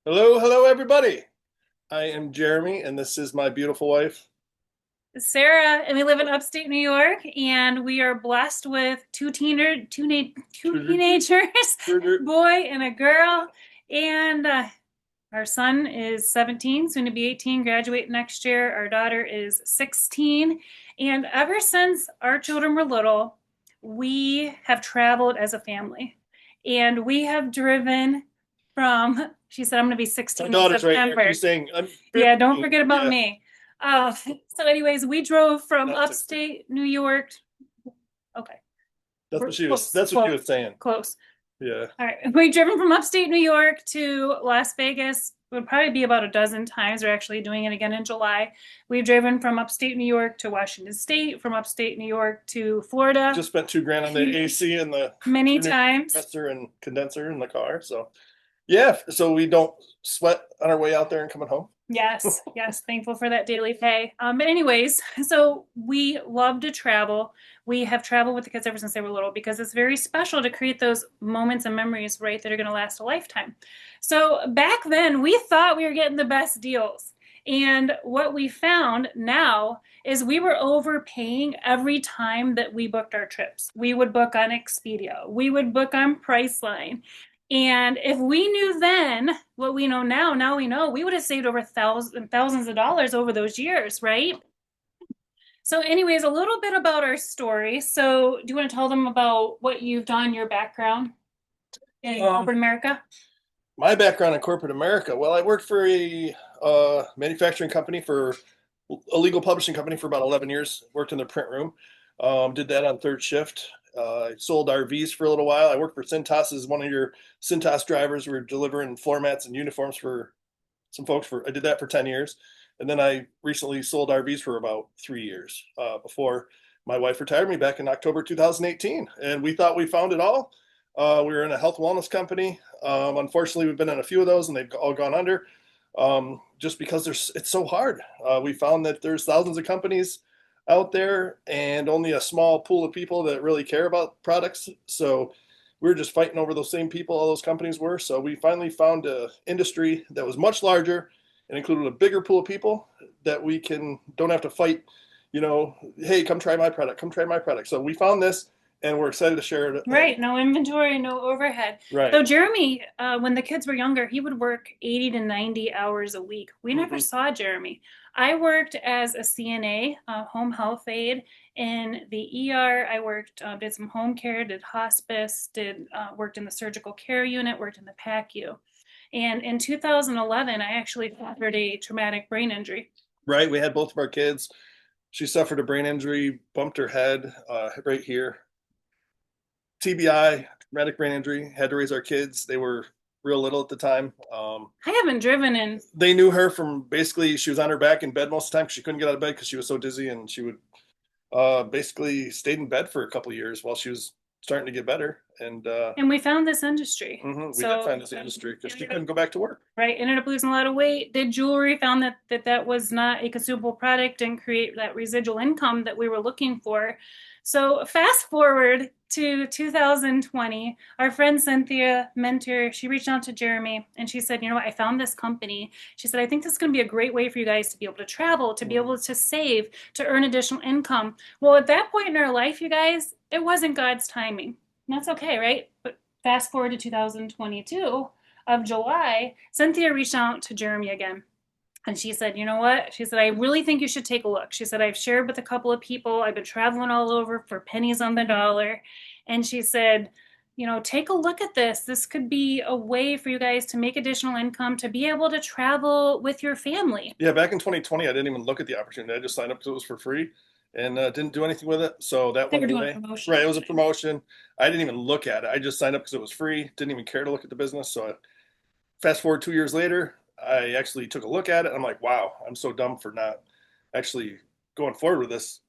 Hello, hello, everybody. I am Jeremy, and this is my beautiful wife. Sarah, and we live in upstate New York, and we are blessed with two teenagers, boy and a girl, and our son is 17, soon to be 18, graduate next year. Our daughter is 16, and ever since our children were little, we have traveled as a family, and we have driven from. She said, "I'm going to be My 16 in daughter's right here. September." She's saying, I'm Yeah, don't 15. forget about Yeah, me. So, anyways, we drove from not 16. upstate New York. Okay, That's we're what she was. close, That's what she close, was saying. close. Yeah. All right, we driven from upstate New York to Las Vegas. Would probably be about a dozen times. We're actually doing it again in July. We've driven from upstate New York to Washington State, from upstate New York to Florida Just spent 2 grand on the AC and the many alternating times. compressor and condenser in the car. So yeah, so we don't sweat on our way out there and coming home. Yes, yes, thankful for that daily pay. But anyways, so we love to travel. We have traveled with the kids ever since they were little because it's very special to create those moments and memories, right, that are going to last a lifetime. So back then, we thought we were getting the best deals. And what we found now is we were overpaying every time that we booked our trips. We would book on Expedia, we would book on Priceline. And if we knew then what we know now, now we know we would have saved over thousands of dollars over those years, right? So, anyways, a little bit about our story. So, do you want to tell them about what you've done, your background in Um, corporate America? my background in corporate America. Well, I worked for a manufacturing company for a legal publishing company for about 11 years. Worked in the print room. Did that on third shift. I sold RVs for a little while. I worked for Cintas as one of your Cintas drivers. We were delivering floor mats and uniforms for some folks. I did that for 10 years. And then I recently sold RVs for about 3 years before my wife retired me back in October 2018. And we thought we found it all. We were in a health wellness company. Unfortunately, we've been in a few of those and they've all gone under just because it's so hard. We found that there's thousands of companies out there and only a small pool of people that really care about products. So we were just fighting over those same people all those companies were. So we finally found an industry that was much larger and included a bigger pool of people that we don't have to fight, hey, come try my product, come try my product. So we found this and we're excited to share it. And Right, no inventory, no overhead. right. So Jeremy, when the kids were younger, he would work 80 to 90 hours a week. We never Hmm. saw Jeremy. I worked as a CNA, home health aide in the ER. I worked, did some home care, did hospice, did worked in the surgical care unit, worked in the PACU. And in 2011, I actually suffered a traumatic brain injury. Right. We had both of our kids. She suffered a brain injury, bumped her head right here. TBI, traumatic brain injury. Had to raise our kids. They were real little at the time. I haven't driven in. They knew her from basically she was on her back in bed most of the time because she couldn't get out of bed because she was so dizzy, and she would basically stayed in bed for a couple of years while she was starting to get better. And And we found this industry. we did So, find this industry because she couldn't go back to work. right, ended up losing a lot of weight, did jewelry, found that was not a consumable product, and create that residual income that we were looking for. So fast forward to 2020, our friend Cynthia, mentor, she reached out to Jeremy and she said, you know what, I found this company. She said, I think this is going to be a great way for you guys to be able to travel, to be Mhm. able to save, to earn additional income. Well, at that point in our life, you guys, it wasn't God's timing. And that's okay, right? But fast forward to 2022 of July, Cynthia reached out to Jeremy again. And she said, you know what? She said, I really think you should take a look. She said, I've shared with a couple of people. I've been traveling all over for pennies on the dollar. And she said, take a look at this. This could be a way for you guys to make additional income, to be able to travel with your family. Yeah, back in 2020, I didn't even look at the opportunity. I just signed up because it was for free and didn't do anything with it. So that They went were doing a away. Right, promotion. it was a promotion. I didn't even look at it. I just signed up because it was free. Didn't even care to look at the business. So fast forward 2 years later, I actually took a look at it. I'm like, wow, I'm so dumb for not actually going forward with this,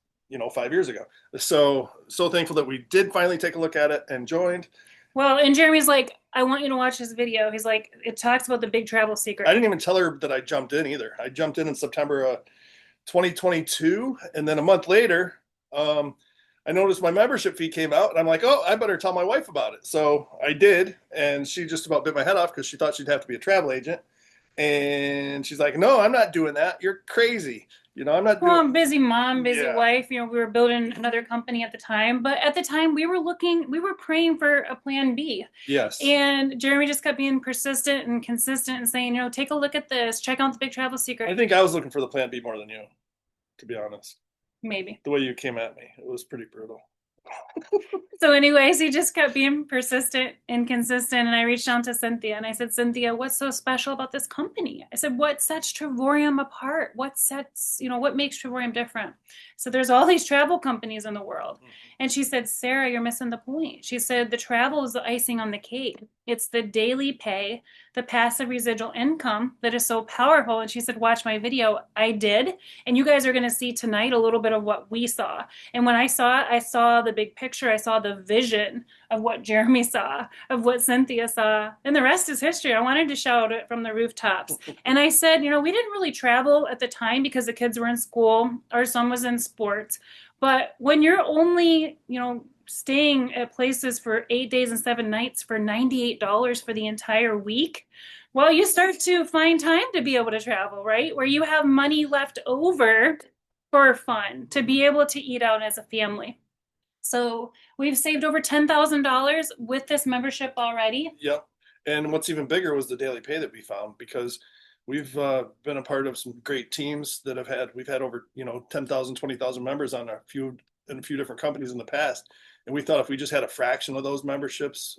5 years ago. So thankful that we did finally take a look at it and joined. Well, and Jeremy's like, I want you to watch this video. He's like, it talks about the big travel I secret. didn't even tell her that I jumped in either. I jumped in September 2022, and then a month later, um, I noticed my membership fee came out, and I'm like, oh, I better tell my wife about it. So I did, and she just about bit my head off because she thought she'd have to be a travel agent. And she's like, no, I'm not doing that. You're crazy. I'm not Well, doing. I'm busy mom, busy Yeah. wife. We were building another company at the time, but at the time we were praying for a plan B. Yes. And Jeremy just kept being persistent and consistent and saying, take a look at this, check out the Big Travel I Secret. think I was looking for the plan B more than you, to be honest. Maybe. The way you came at me, it was pretty brutal. So, anyways, he just kept being persistent and consistent. And I reached out to Cynthia and I said, Cynthia, what's so special about this company? I said, what sets Travorium apart? What makes Travorium different? So, there's all these travel companies in the world. And she said, Sarah, you're missing the point. She said, the travel is the icing on the cake. It's the daily pay, the passive residual income that is so powerful. And she said, watch my video. I did. And you guys are going to see tonight a little bit of what we saw. And when I saw it, I saw the big picture. I saw the vision of what Jeremy saw, of what Cynthia saw. And the rest is history. I wanted to shout it from the rooftops. And I said, we didn't really travel at the time because the kids were in school. Our son was in sports. But when you're only, staying at places for 8 days and 7 nights for $98 for the entire week, well, you start to find time to be able to travel, right? Where you have money left over for fun, to be able to eat out as a family. So we've saved over $10,000 with this membership already. Yep. And what's even bigger was the daily pay that we found, because we've been a part of some great teams that we've had over 10,000, 20,000 members on in a few different companies in the past. And we thought if we just had a fraction of those memberships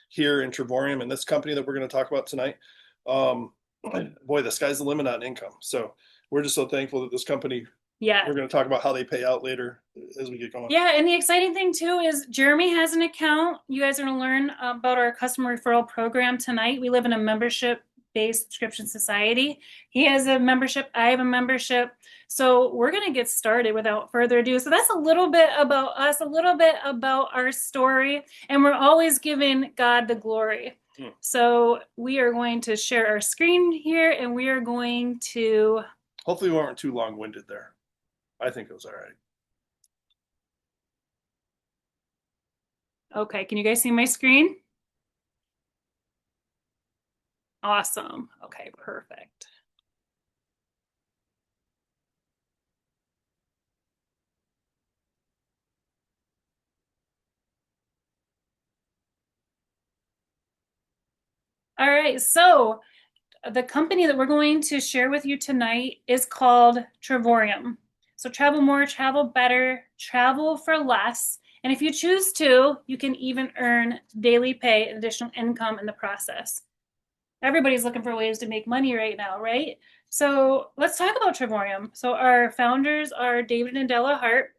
here in Trevorium and this company that we're going to talk about tonight, boy, the sky's the limit on income. So we're just so thankful that this company, Yeah. we're going to talk about how they pay out later as we get going. Yeah, and the exciting thing too is Jeremy has an account. You guys are going to learn about our customer referral program tonight. We live in a membership-based subscription society. He has a membership, I have a membership. So we're going to get started without further ado. So that's a little bit about us, a little bit about our story, and we're always giving God the glory. So we are going to share our screen here, and we are going to... Hopefully we weren't too long-winded there. I think it was all right. Okay, can you guys see my screen? Awesome. Okay, perfect. All right, so the company that we're going to share with you tonight is called Travorium. So travel more, travel better, travel for less. And if you choose to, you can even earn daily pay and additional income in the process. Everybody's looking for ways to make money right now, right? So let's talk about Travorium. So our founders are David and Della Hart.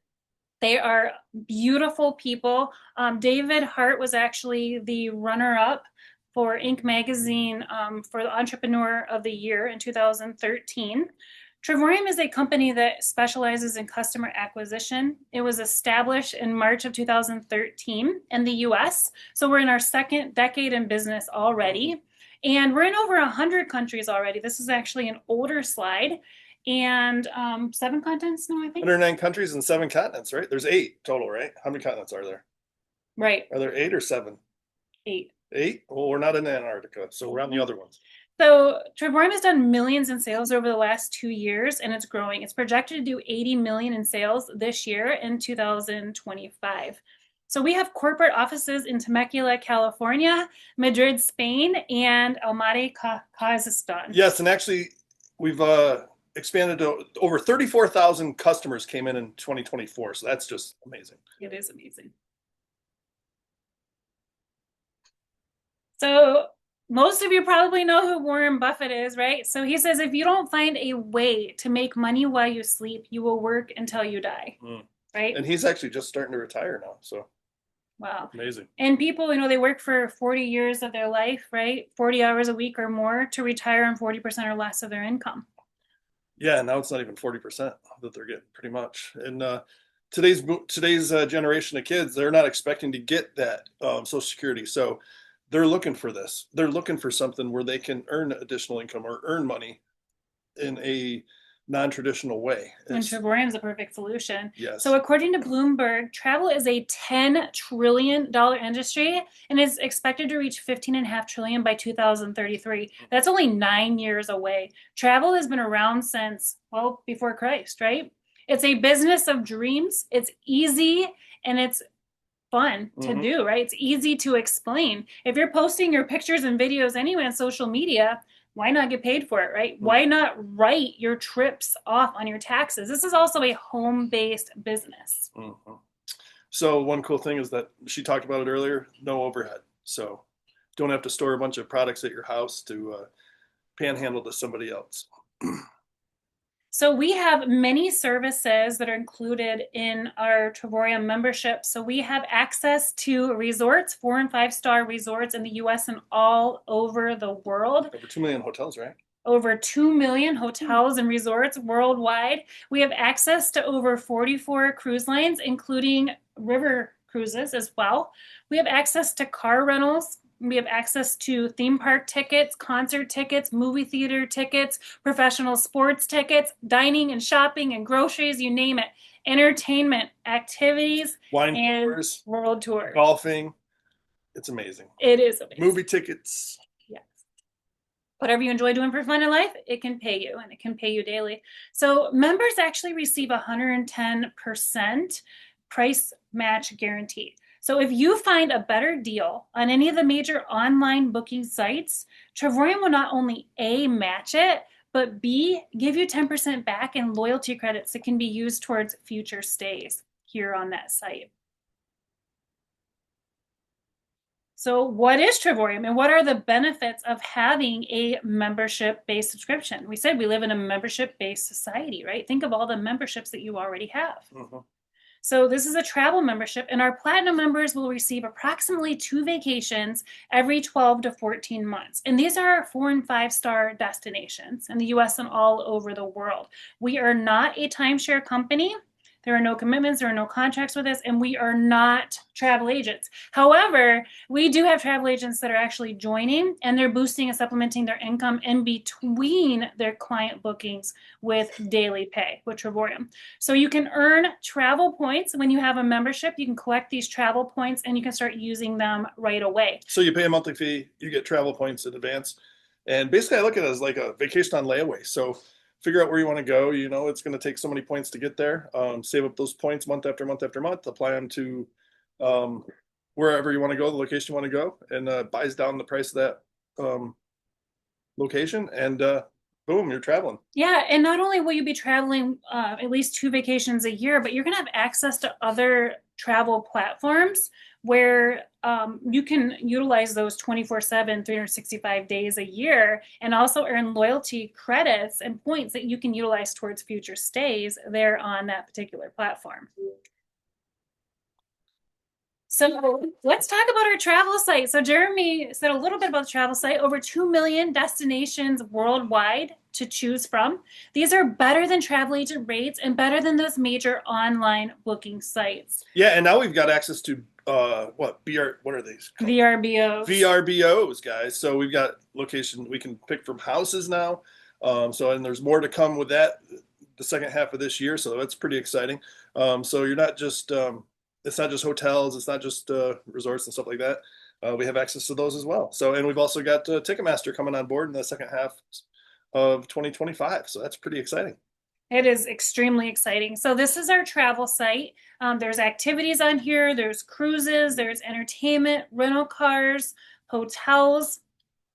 They are beautiful people. David Hart was actually the runner-up for Inc. magazine for the Entrepreneur of the Year in 2013. Travorium is a company that specializes in customer acquisition. It was established in March of 2013 in the US. So we're in our second decade in business already. And we're in over 100 countries already. This is actually an older slide. And 7 continents now, I think. 109 countries and 7 continents, right? There's 8 total, right? How many continents are there? Right. Are there 8 or 7? 8. 8? Well, we're not in Antarctica, so we're on the other ones. So Travorium has done millions in sales over the last 2 years, and it's growing. It's projected to do 80 million in sales this year in 2025. So we have corporate offices in Temecula, California, Madrid, Spain, and Almaty, Kazakhstan. Yes, and actually we've expanded to over 34,000 customers came in 2024. So that's just amazing. It is amazing. So most of you probably know who Warren Buffett is, right? So he says, if you don't find a way to make money while you sleep, you will work until you die, right? And he's actually just starting to retire now, so. Wow. Amazing. And people, they work for 40 years of their life, right? 40 hours a week or more to retire on 40% or less of their income. Yeah, now it's not even 40% that they're getting, pretty much. And today's generation of kids, they're not expecting to get that Social Security. So they're looking for this. They're looking for something where they can earn additional income or earn money in a non-traditional way. And Trevorium is a perfect solution. Yes. So, according to Bloomberg, travel is a $10 trillion industry and is expected to reach 15.5 trillion by 2033. That's only 9 years away. Travel has been around since, well, before Christ, right? It's a business of dreams. It's easy and it's fun to do, right? It's easy to explain. If you're posting your pictures and videos anyway on social media, why not get paid for it, right? Why not write your trips off on your taxes? This is also a home-based business. So one cool thing is that she talked about it earlier, no overhead. So don't have to store a bunch of products at your house to panhandle to somebody else. So we have many services that are included in our Trevorium membership. So we have access to resorts, 4 and 5-star resorts in the US and all over the world. Over 2 million hotels, right? Over 2 million hotels and resorts worldwide. We have access to over 44 cruise lines, including river cruises as well. We have access to car rentals. We have access to theme park tickets, concert tickets, movie theater tickets, professional sports tickets, dining and shopping and groceries, you name it. Entertainment, activities, wine and tours, world tours. golfing. It's amazing. It is amazing. Movie tickets. Yes. Whatever you enjoy doing for fun in life, it can pay you, and it can pay you daily. So members actually receive 110% price match guarantee. So if you find a better deal on any of the major online booking sites, Trevorium will not only A, match it, but B, give you 10% back in loyalty credits that can be used towards future stays here on that site. So what is Trevorium and what are the benefits of having a membership-based subscription? We said we live in a membership-based society, right? Think of all the memberships that you already have. So this is a travel membership, and our platinum members will receive approximately 2 vacations every 12 to 14 months. And these are 4 and 5-star destinations in the US and all over the world. We are not a timeshare company. There are no commitments, there are no contracts with us, and we are not travel agents. However, we do have travel agents that are actually joining, and they're boosting and supplementing their income in between their client bookings with daily pay with Trevorium. So you can earn travel points when you have a membership. You can collect these travel points, and you can start using them right away. So you pay a monthly fee, you get travel points in advance. And basically, I look at it as like a vacation on layaway. So figure out where you want to go. You know, it's going to take so many points to get there. Save up those points month after month after month, apply them to wherever you want to go, the location you want to go, and buys down the price of that location. And boom, you're traveling. Yeah, and not only will you be traveling at least 2 vacations a year, but you're going to have access to other travel platforms where you can utilize those 24/7, 365 days a year, and also earn loyalty credits and points that you can utilize towards future stays there on that particular platform. So let's talk about our travel site. So Jeremy said a little bit about the travel site. Over 2 million destinations worldwide to choose from. These are better than travel agent rates and better than those major online booking sites. Yeah, and now we've got access to what are these called? VRBOs. VRBOs, guys. So we've got location we can pick from houses now. And there's more to come with that the second half of this year. So that's pretty exciting. So you're not just it's not just hotels, it's not just resorts and stuff like that. We have access to those as well. So, and we've also got Ticketmaster coming on board in the second half of 2025. So that's pretty exciting. It is extremely exciting. So this is our travel site. There's activities on here. There's cruises. There's entertainment, rental cars, hotels.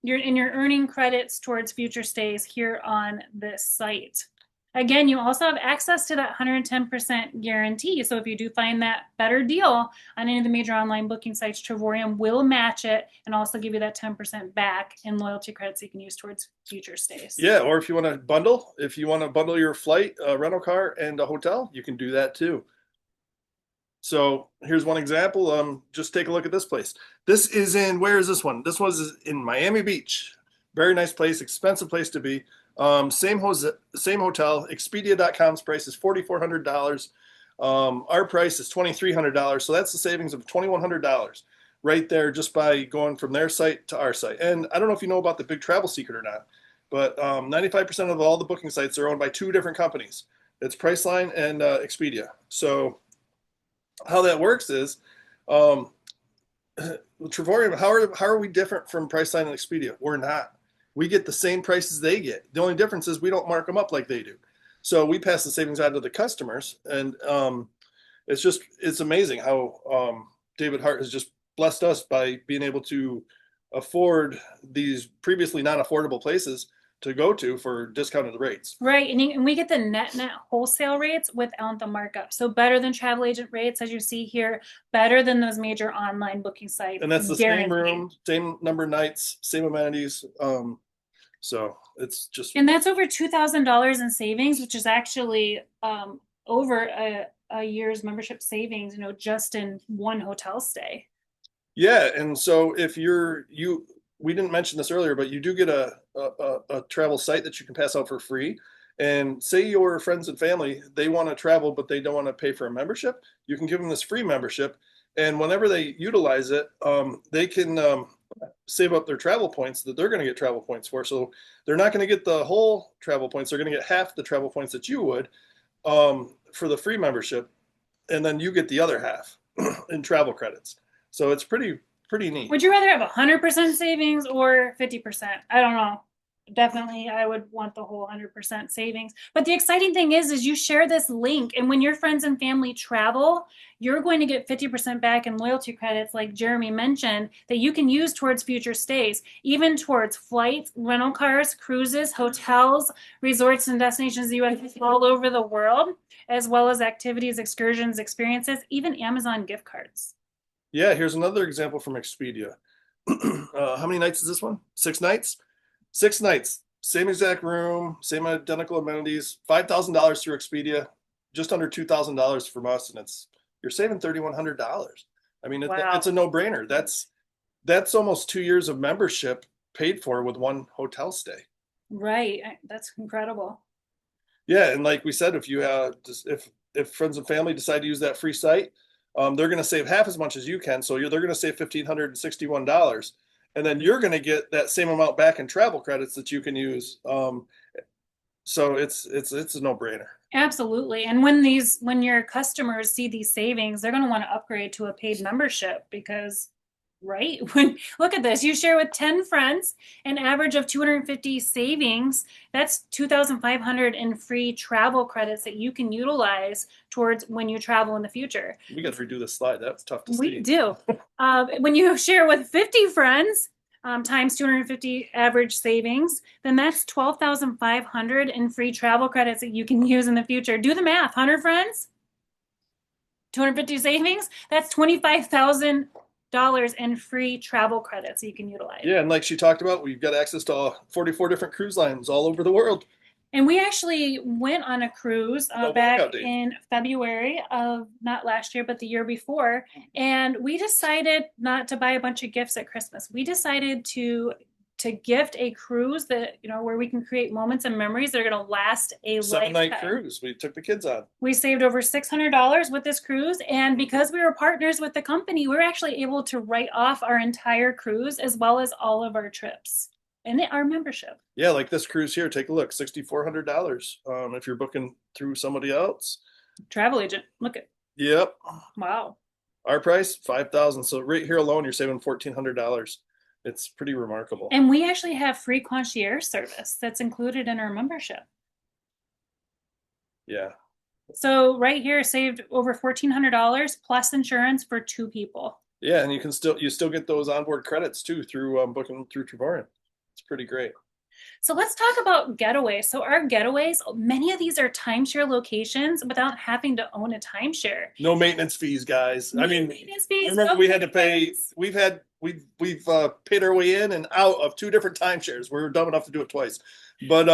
You're earning credits towards future stays here on this site. Again, you also have access to that 110% guarantee. So if you do find that better deal on any of the major online booking sites, Trevorium will match it and also give you that 10% back in loyalty credits you can use towards future stays. Yeah, or if you want to bundle your flight, a rental car, and a hotel, you can do that too. So here's one example. Just take a look at this place. This is where is this one? This was in Miami Beach. Very nice place, expensive place to be. Same hotel. Expedia.com's price is $4,400. Our price is $2,300. So that's the savings of $2,100 right there just by going from their site to our site. And I don't know if you know about the Big Travel Secret or not, but 95% of all the booking sites are owned by two different companies. It's Priceline and Expedia. So how that works is, um, Trevorium, how are we different from Priceline and Expedia? We're not. We get the same prices they get. The only difference is we don't mark them up like they do. So we pass the savings on to the customers, and it's amazing how David Hart has just blessed us by being able to afford these previously not affordable places to go to for discounted rates. Right, and we get the net wholesale rates without the markup. So better than travel agent rates, as you see here, better than those major online booking sites. And that's the same room, same number of nights, same amenities. So it's just, and that's over $2,000 in savings, which is actually over a year's membership savings, just in one hotel stay. yeah. And so if we didn't mention this earlier, but you do get a travel site that you can pass out for free. And say your friends and family, they want to travel, but they don't want to pay for a membership. You can give them this free membership. And whenever they utilize it, they can save up their travel points that they're going to get travel points for. So they're not going to get the whole travel points. They're going to get half the travel points that you would for the free membership. And then you get the other half in travel credits. So it's pretty neat. Would you rather have 100% savings or 50%? I don't know. Definitely, I would want the whole 100% savings. But the exciting thing is you share this link, and when your friends and family travel, you're going to get 50% back in loyalty credits, like Jeremy mentioned, that you can use towards future stays, even towards flights, rental cars, cruises, hotels, resorts, and destinations all over the world, as well as activities, excursions, experiences, even Amazon gift cards. Yeah, here's another example from Expedia. How many nights is this one? 6 nights? 6 nights, same exact room, same identical amenities, $5,000 through Expedia, just under $2,000 from us, and you're saving $3,100. I mean, Wow. it's a no-brainer. That's almost 2 years of membership paid for with one hotel stay. Right, that's incredible. Yeah, and like we said, if friends and family decide to use that free site, they're going to save half as much as you can. So they're going to save $1,561. And then you're going to get that same amount back in travel credits that you can use. So it's a no-brainer. Absolutely. And when your customers see these savings, they're going to want to upgrade to a paid membership because, right? Look at this, you share with 10 friends, an average of 250 savings. That's 2,500 in free travel credits that you can utilize towards when you travel in the future. We got to redo this slide. That was tough to see. We do. When you share with 50 friends, times 250 average savings, then that's 12,500 in free travel credits that you can use in the future. Do the math. 100 friends, 250 savings, that's $25,000 in free travel credits that you can utilize. Yeah, and like she talked about, we've got access to 44 different cruise lines all over the world. And we actually went on a cruise back in February of not last year, but the year before. And we decided not to buy a bunch of gifts at Christmas. We decided to gift a cruise that, where we can create moments and memories that are going to last a 7-night cruise. We took the kids on. We saved over $600 with this cruise. And because we were partners with the company, we were actually able to write off our entire cruise as well as all of our trips and our membership. Yeah, like this cruise here, take a look, $6,400 if you're booking through somebody else. Travel agent, look at. Yep. Wow. Our price, $5,000. So right here alone, you're saving $1,400. It's pretty remarkable. And we actually have free concierge service that's included in our membership. Yeah. So right here, saved over $1,400 plus insurance for 2 people. Yeah, and you still get those onboard credits too through booking through Trevorium. It's pretty great. So let's talk about getaways. So our getaways, many of these are timeshare locations without having to own a timeshare. No maintenance fees, guys. Maintenance fees. Remember we had to pay. We've paid our way in and out of 2 different timeshares. We were dumb enough to do it twice. But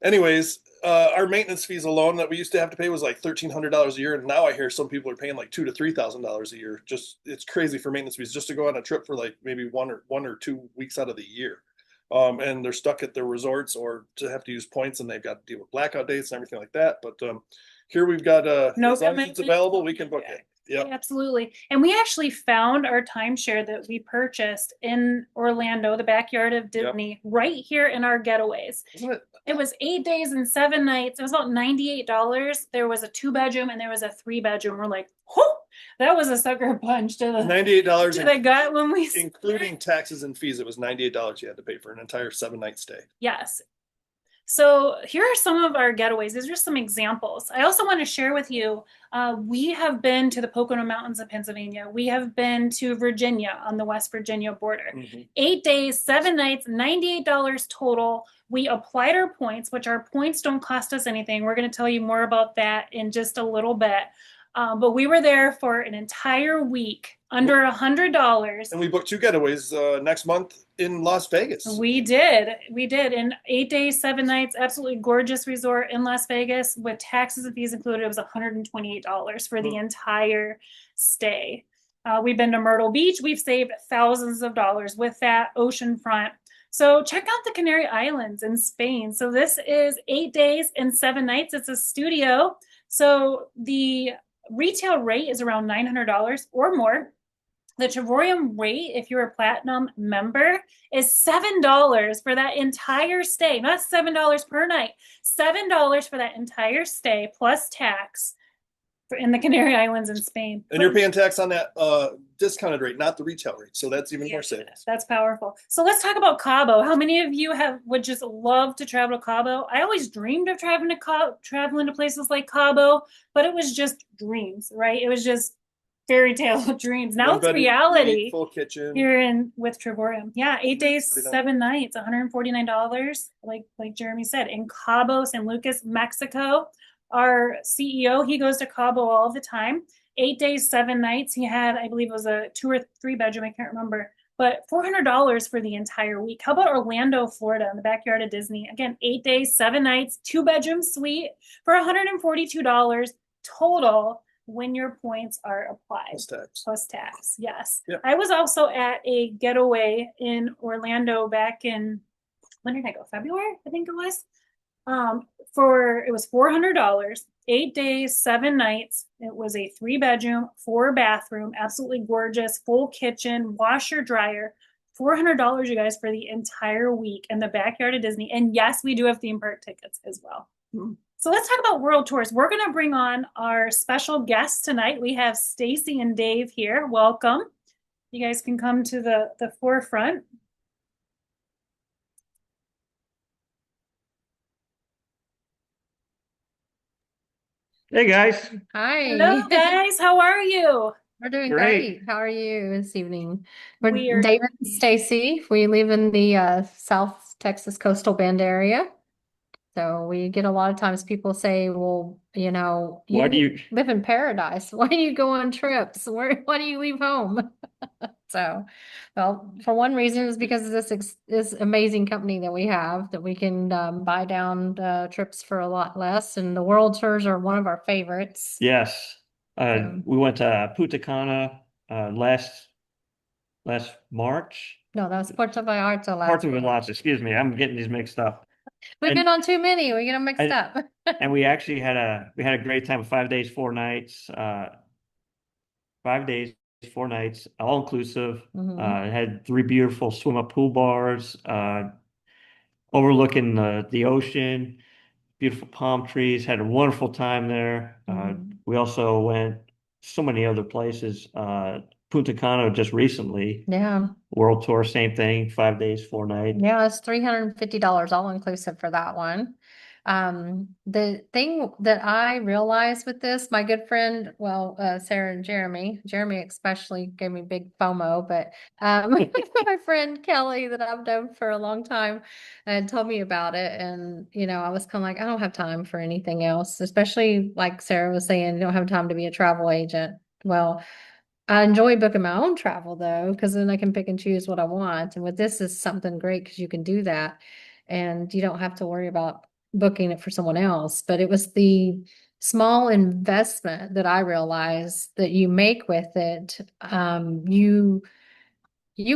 anyways, our maintenance fees alone that we used to have to pay was like $1,300 a year, and now I hear some people are paying like $2,000 to $3,000 a year. It's crazy for maintenance fees just to go on a trip for like maybe one or 2 weeks out of the year. And they're stuck at their resorts or to have to use points, and they've got to deal with blackout dates and everything like that. But here we've got as long as it's available, we can book it. Yep. Absolutely. And we actually found our timeshare that we purchased in Orlando, the backyard of Yep. Disney, right here in our getaways. Isn't it It was 8 days and 7 nights. It was about $98. There was a 2 bedroom and there was a 3 bedroom. We're like, whoo, that was a sucker punch $98 to the gut when we including taxes and fees? It was $98 you had to pay for an entire 7 night stay. yes. So here are some of our getaways. These are some examples. I also want to share with you, we have been to the Pocono Mountains of Pennsylvania. We have been to Virginia on the West Virginia border. 8 days, 7 nights, $98 total. We applied our points, which our points don't cost us anything. We're going to tell you more about that in just a little bit. But we were there for an entire week under $100. And we booked 2 getaways next month in Las Vegas. We did. In 8 days, 7 nights, absolutely gorgeous resort in Las Vegas with taxes and fees included. It was $128 for the entire stay. We've been to Myrtle Beach. We've saved thousands of dollars with that oceanfront. So check out the Canary Islands in Spain. So this is 8 days and 7 nights. It's a studio. So the retail rate is around $900 or more. The Trivorium rate, if you're a platinum member, is $7 for that entire stay. Not $7 per night, $7 for that entire stay plus tax in the Canary Islands in Spain. And you're paying tax on that discounted rate, not the retail rate. So that's even more savings. That's powerful. So let's talk about Cabo. How many of you would just love to travel to Cabo? I always dreamed of traveling to places like Cabo, but it was just dreams, right? It was just fairy tale dreams. Now it's reality. Full kitchen. Here in with Trivorium. Yeah, 8 days, 7 nights, $149. Like Jeremy said, in Cabo, San Lucas, Mexico. Our CEO, he goes to Cabo all the time. 8 days, 7 nights. He had, I believe it was a 2 or 3 bedroom, I can't remember, but $400 for the entire week. How about Orlando, Florida, in the backyard of Disney? Again, 8 days, 7 nights, 2 bedroom suite for $142 total when your points are applied. Plus tax, yes. Yep. I was also at a getaway in Orlando back in, when did I go? February, I think it was. It was $400, 8 days, 7 nights. It was a 3 bedroom, 4 bathroom, absolutely gorgeous, full kitchen, washer, dryer. $400, you guys, for the entire week in the backyard of Disney. And yes, we do have theme park tickets as well. So let's talk about world tours. We're going to bring on our special guests tonight. We have Stacy and Dave here. Welcome. You guys can come to the forefront. Hey guys. Hi. Hello guys, how are you? We're doing Great. great. How are you this evening? We're We are David and Stacy. We live in the South Texas coastal bend area. So we get a lot of times people say, well, Why do you live in paradise. Why do you go on trips? Why do you leave home? So, well, for one reason is because of this amazing company that we have that we can buy down trips for a lot less. And the world tours are one of our favorites. Yes. We went to Punta Cana last March. No, that was Puerto Vallarta last Puerto week. Vallarta, excuse me. I'm getting these mixed up. We've been on too many. We get them mixed up. And we actually had a great time. 5 days, 4 nights. 5 days, 4 nights, all inclusive. It had 3 beautiful swim up pool bars, overlooking the ocean, beautiful palm trees. Had a wonderful time there. We also went so many other places. Punta Cana just recently. Yeah. World tour, same thing, 5 days, 4 nights. Yeah, it's $350 all inclusive for that one. The thing that I realized with this, my good friend, Sarah and Jeremy especially gave me big FOMO, but my friend Kelly that I've known for a long time told me about it. And, I was kind of like, I don't have time for anything else, especially like Sarah was saying, you don't have time to be a travel agent. Well, I enjoy booking my own travel though, because then I can pick and choose what I want. And with this is something great because you can do that and you don't have to worry about booking it for someone else. But it was the small investment that I realized that you make with it. You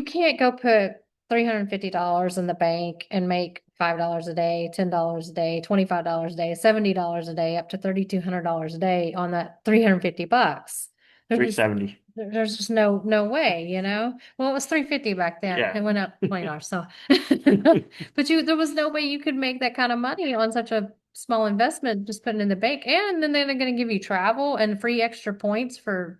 can't go put $350 in the bank and make $5 a day, $10 a day, $25 a day, $70 a day, up to $3,200 a day on that $350. 370. There's just no way, you know? Well, it was 350 back then. Yeah. It went up $20. So, but there was no way you could make that kind of money on such a small investment, just putting in the bank. And then they're going to give you travel and free extra points for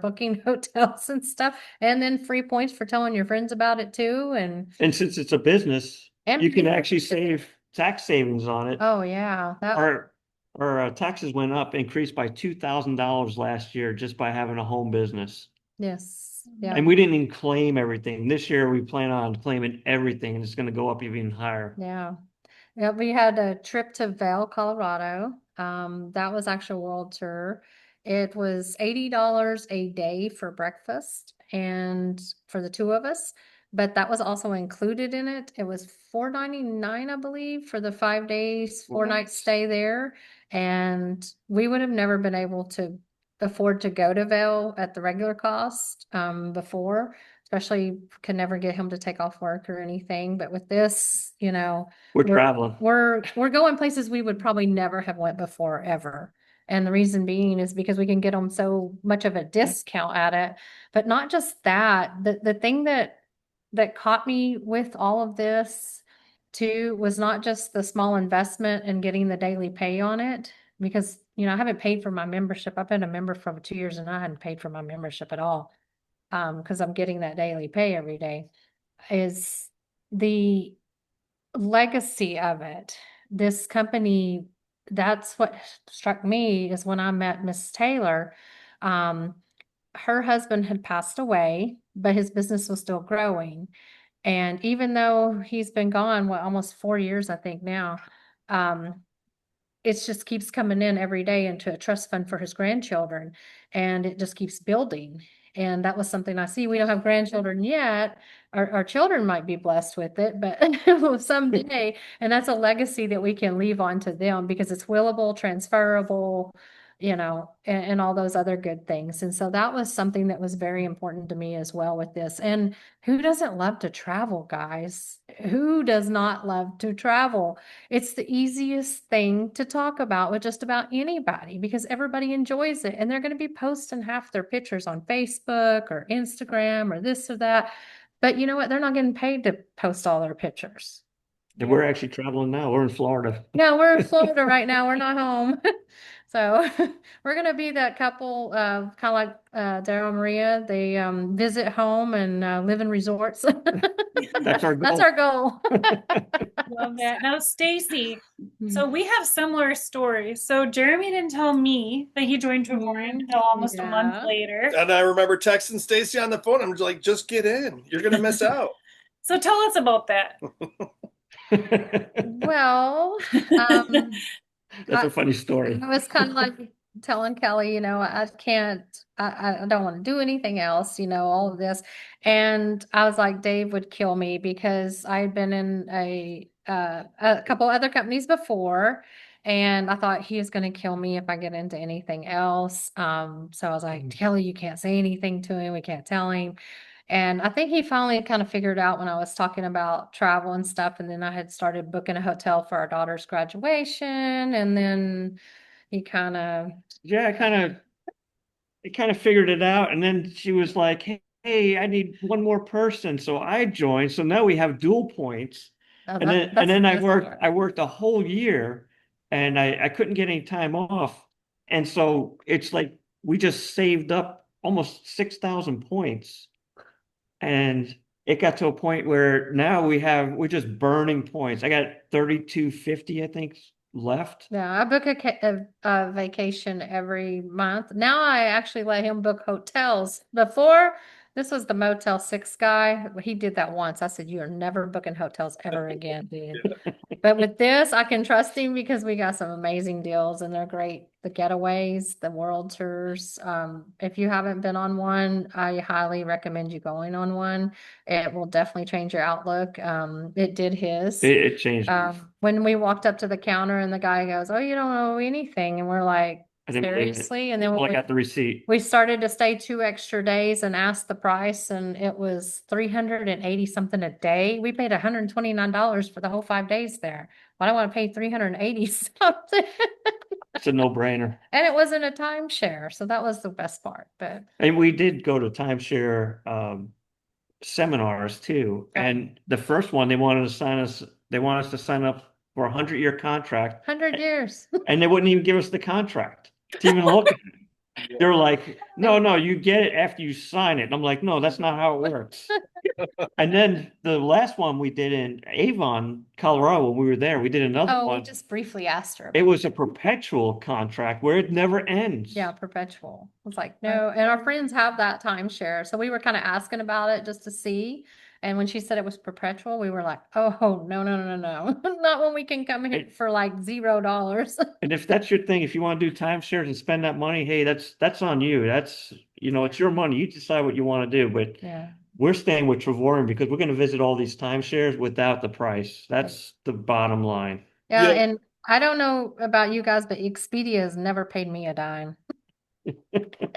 booking hotels and stuff. And then free points for telling your friends about it too. And since it's a business, And you can actually save tax savings on it. oh yeah, Our taxes went up, increased by $2,000 last year just by having a home business. yes, yeah. And we didn't even claim everything. This year we plan on claiming everything, and it's going to go up even higher. Yeah. Yeah, we had a trip to Vail, Colorado. That was actually a world tour. It was $80 a day for breakfast and for the two of us, but that was also included in it. It was $4.99, I believe, for the 5 days, 4 nights stay there. And we would have never been able to afford to go to Vail at the regular cost before, especially could never get him to take off work or anything. But with this, you know, We're traveling. we're going places we would probably never have went before ever. And the reason being is because we can get them so much of a discount at it. But not just that, the thing that caught me with all of this too was not just the small investment and getting the daily pay on it, because you know I haven't paid for my membership. I've been a member for over 2 years and I hadn't paid for my membership at all, because I'm getting that daily pay every day, is the legacy of it. This company, that's what struck me is when I met Miss Taylor. Um, her husband had passed away, but his business was still growing. And even though he's been gone, what, almost 4 years, I think now, um, it just keeps coming in every day into a trust fund for his grandchildren, and it just keeps building. And that was something I see. We don't have grandchildren yet. Our children might be blessed with it, but someday, and that's a legacy that we can leave on to them because it's willable, transferable, you know, and all those other good things. And so that was something that was very important to me as well with this. And who doesn't love to travel, guys? Who does not love to travel? It's the easiest thing to talk about with just about anybody because everybody enjoys it. And they're going to be posting half their pictures on Facebook or Instagram or this or that. But you know what? They're not getting paid to post all their pictures. And we're actually traveling now. We're in Florida. Yeah, we're in Florida right now. We're not home. So we're going to be that couple, kind of like Daryl and Maria. They visit home and live in resorts. That's our goal. That's our goal. Love that. Now, Stacy, Mm-hmm. so we have similar stories. So Jeremy didn't tell me that he joined Trevorian until almost a month Yeah. later. And I remember texting Stacy on the phone. I'm just like, just get in. You're gonna miss out. So tell us about that. Well, That's a funny story. I was kind of like telling Kelly, you know, I can't, I don't want to do anything else, you know, all of this. And I was like, Dave would kill me because I had been in a couple other companies before. And I thought he was going to kill me if I get into anything else. So I was like, Kelly, you can't say anything to him. We can't tell him. And I think he finally kind of figured out when I was talking about travel and stuff. And then I had started booking a hotel for our daughter's graduation. And then he kind of, Yeah, I kind of figured it out. And then she was like, hey, I need one more person. So I joined. So now we have dual points. oh, And that- then that's smart. I worked a whole year and I couldn't get any time off. And so it's like we just saved up almost 6,000 points. And it got to a point where now we're just burning points. I got 3,250, I think, left. Yeah, I book a vacation every month. Now I actually let him book hotels. Before, this was the Motel 6 guy. He did that once. I said, you are never booking hotels ever again, dude. But with this, I can trust him because we got some amazing deals and they're great. The getaways, the world tours. If you haven't been on one, I highly recommend you going on one. It will definitely change your outlook. It did his. It changed. When we walked up to the counter and the guy goes, "Oh, you don't owe anything," and we're like, I didn't believe it. seriously? And then Well, I when got the receipt. we started to stay 2 extra days and asked the price, and it was 380 something a day. We paid $129 for the whole 5 days there. Why do I want to pay 380 something? It's a no-brainer. And it wasn't a timeshare, so that was the best part. But And we did go to timeshare seminars too. Oh. And the first one, they wanted us to sign up for a 100-year contract, 100 years. and they wouldn't even give us the contract to even look at it. They're like, no, you get it after you sign it. And I'm like, no, that's not how it works. And then the last one we did in Avon, Colorado, when we were there, we did another Oh, we one. just briefly asked her. It was a perpetual contract where it never ends. Yeah, perpetual. I was like, no. And our friends have that timeshare. So we were kind of asking about it just to see. And when she said it was perpetual, we were like, oh, no. Not when we can come here for like $0. And if that's your thing, if you want to do timeshares and spend that money, hey, that's on you. That's, it's your money. You decide what you want to do. But Yeah. we're staying with Trevorian because we're going to visit all these timeshares without the price. That's the bottom line. Yeah. Yeah. And I don't know about you guys, but Expedia has never paid me a dime.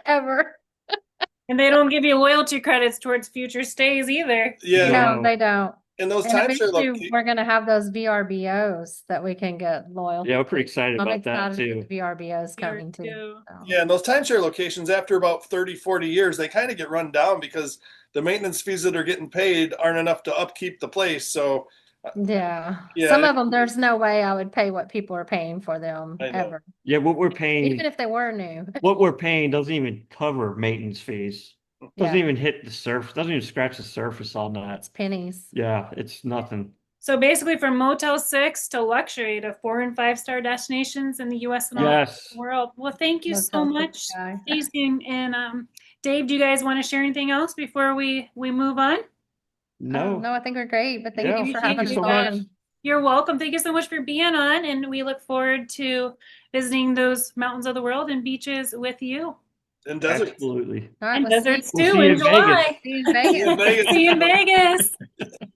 Ever. And they don't give you loyalty credits towards future stays either. Yeah. No, No. they don't. And those And timeshare eventually we're going to have those VRBOs that we can get loyal. Yeah, we're pretty excited I'm about that excited too. for the VRBOs Here coming too. too. So. Yeah, and those timeshare locations, after about 30, 40 years, they kind of get run down because the maintenance fees that are getting paid aren't enough to upkeep the place. So, Yeah. Yeah, Some of them, there's no way I would pay what people are paying for them I know. ever. Yeah, Even if they were new. what we're paying doesn't even cover maintenance fees. Doesn't Yeah. even hit the surface, doesn't even scratch the surface on that. It's pennies. Yeah, it's nothing. So basically, from Motel 6 to luxury to 4- and 5-star destinations in the U.S. and all over Yes. the world. Well, thank you Motel so 6 much, guy. Stacey and Dave. Do you guys want to share anything else before we move on? No. No, I think we're great, but thank Yeah, you for thank having you us so much. on. You're welcome. Thank you so much for being on, and we look forward to visiting those mountains of the world and beaches with you. and deserts. Absolutely. All right, And we'll see deserts We'll too see you in in July. you in See you in Vegas. Vegas. See you in Vegas.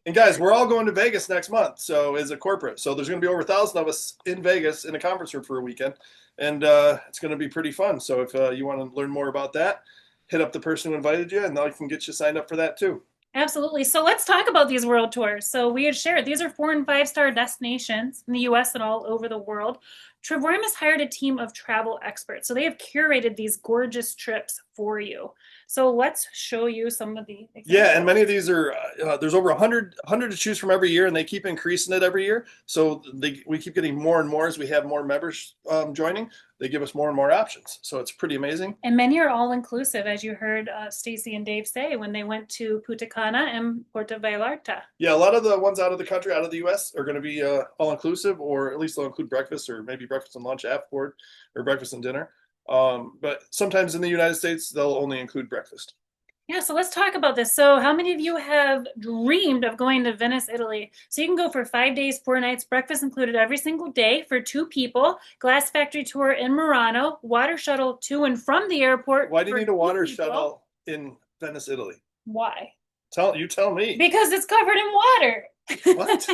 And guys, we're all going to Vegas next month. So as a corporate, so there's going to be over 1,000 of us in Vegas in a conference room for a weekend, and it's going to be pretty fun. So if you want to learn more about that, hit up the person who invited you, and I can get you signed up for that too. Absolutely. So let's talk about these world tours. So we had shared these are 4- and 5-star destinations in the U.S. and all over the world. Trevorian has hired a team of travel experts. So they have curated these gorgeous trips for you. So let's show you some of the examples. Yeah, and many of these are there's over 100 to choose from every year, and they keep increasing it every year. So we keep getting more and more as we have more members joining. They give us more and more options. So it's pretty amazing. And many are all inclusive, as you heard Stacey and Dave say when they went to Punta Cana and Puerto Vallarta. Yeah, a lot of the ones out of the country, out of the U.S., are going to be all inclusive, or at least they'll include breakfast, or maybe breakfast and lunch afterward, or breakfast and dinner. But sometimes in the United States, they'll only include breakfast. Yeah, so let's talk about this. So how many of you have dreamed of going to Venice, Italy? So you can go for 5 days, 4 nights, breakfast included every single day for 2 people, glass factory tour in Murano, water shuttle to and from the airport. Why do you for need a 2 water people. shuttle in Venice, Italy? Why? Tell me. Because it's covered in water. What?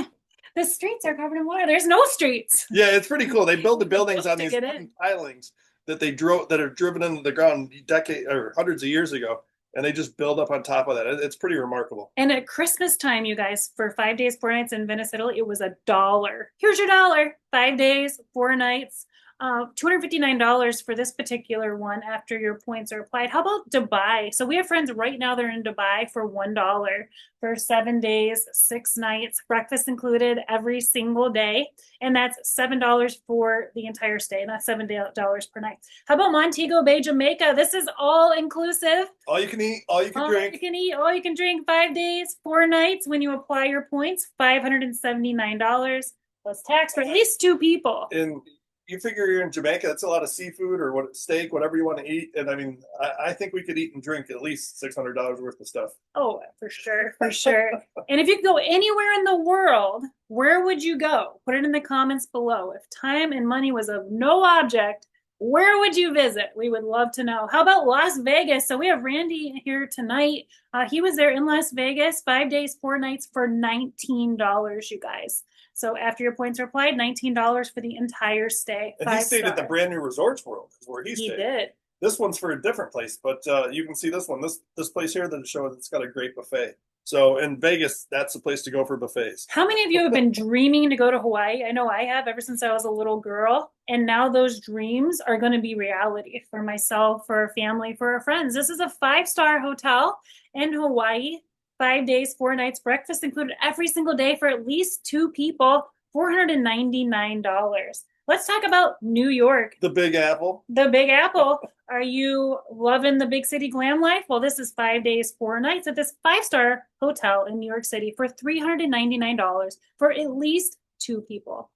The streets are covered in water. There's no streets. Yeah, it's pretty cool. They build the buildings on To these get in. pilings that are driven into the ground decades or hundreds of years ago, and they just build up on top of that. It's pretty remarkable. And at Christmas time, you guys, for 5 days, 4 nights in Venice, Italy, it was $1. Here's your dollar. 5 days, 4 nights. $259 for this particular one after your points are applied. How about Dubai? So we have friends right now, they're in Dubai for $1 for 7 days, 6 nights, breakfast included every single day. And that's $7 for the entire stay, not $7 per night. How about Montego Bay, Jamaica? This is all inclusive. All you can eat, all you can All drink. you can eat, all you can drink, 5 days, 4 nights. When you apply your points, $579 plus tax for at least 2 people. And you figure you're in Jamaica, that's a lot of seafood or steak, whatever you want to eat. And I mean, I think we could eat and drink at least $600 worth of stuff. Oh, for sure, for sure. And if you could go anywhere in the world, where would you go? Put it in the comments below. If time and money was of no object, where would you visit? We would love to know. How about Las Vegas? So we have Randy here tonight. He was there in Las Vegas, 5 days, 4 nights for $19, you guys. So after your points are applied, $19 for the entire stay. And he stayed at the brand new Resorts World, is where he stayed. He did. This one's for a different place, but you can see this one. This place here that shows it's got a great buffet. So in Vegas, that's the place to go for buffets. How many of you have been dreaming to go to Hawaii? I know I have ever since I was a little girl. And now those dreams are going to be reality for myself, for our family, for our friends. This is a 5-star hotel in Hawaii, 5 days, 4 nights, breakfast included every single day for at least 2 people, $499. Let's talk about New York. The Big Apple. The Big Apple. Are you loving the big city glam life? Well, this is 5 days, 4 nights at this 5-star hotel in New York City for $399 for at least 2 people.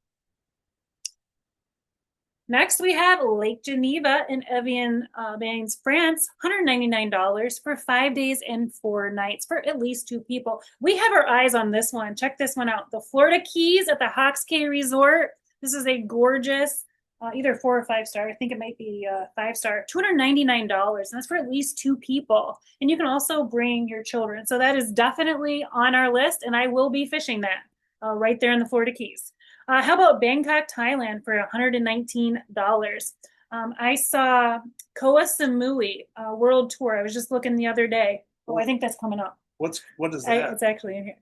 Next, we have Lake Geneva in Evian-Bains, France, $199 for 5 days and 4 nights for at least 2 people. We have our eyes on this one. Check this one out. The Florida Keys at the Hawks Cay Resort. This is a gorgeous, either 4 or 5-star. I think it might be 5-star, $299. And that's for at least 2 people. And you can also bring your children. So that is definitely on our list. And I will be fishing that right there in the Florida Keys. How about Bangkok, Thailand for $119? I saw Koh Samui World Tour. I was just looking the other day. Oh, I think that's coming up. What is that? It's actually in here.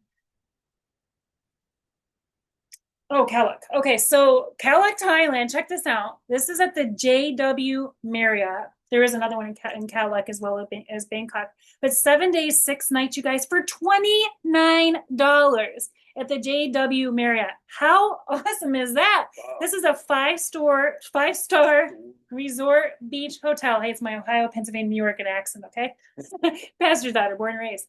Oh, Kalak. Okay, so Kalak, Thailand. Check this out. This is at the JW Marriott. There is another one in Kalak as well as Bangkok. But 7 days, 6 nights, you guys, for $29 at the JW Marriott. How awesome is that? Wow. This is a 5-star resort beach hotel. Hey, it's my Ohio, Pennsylvania, New York accent, okay? Pastor's daughter, born and raised.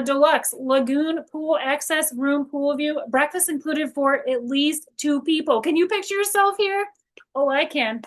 Deluxe lagoon pool access room pool view, breakfast included for at least 2 people. Can you picture yourself here? Oh, I can.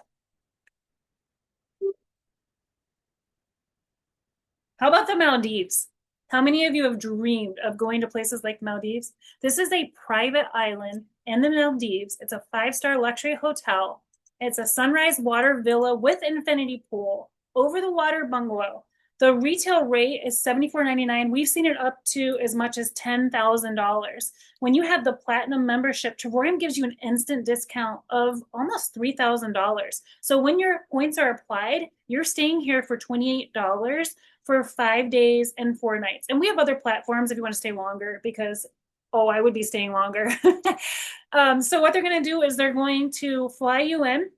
How about the Maldives? How many of you have dreamed of going to places like Maldives? This is a private island in the Maldives. It's a 5-star luxury hotel. It's a sunrise water villa with infinity pool, over the water bungalow. The retail rate is $74.99. We've seen it up to as much as $10,000. When you have the platinum membership, Terrarium gives you an instant discount of almost $3,000. So when your points are applied, you're staying here for $28 for 5 days and 4 nights. And we have other platforms if you want to stay longer because, oh, I would be staying longer. So what they're going to do is they're going to fly you in,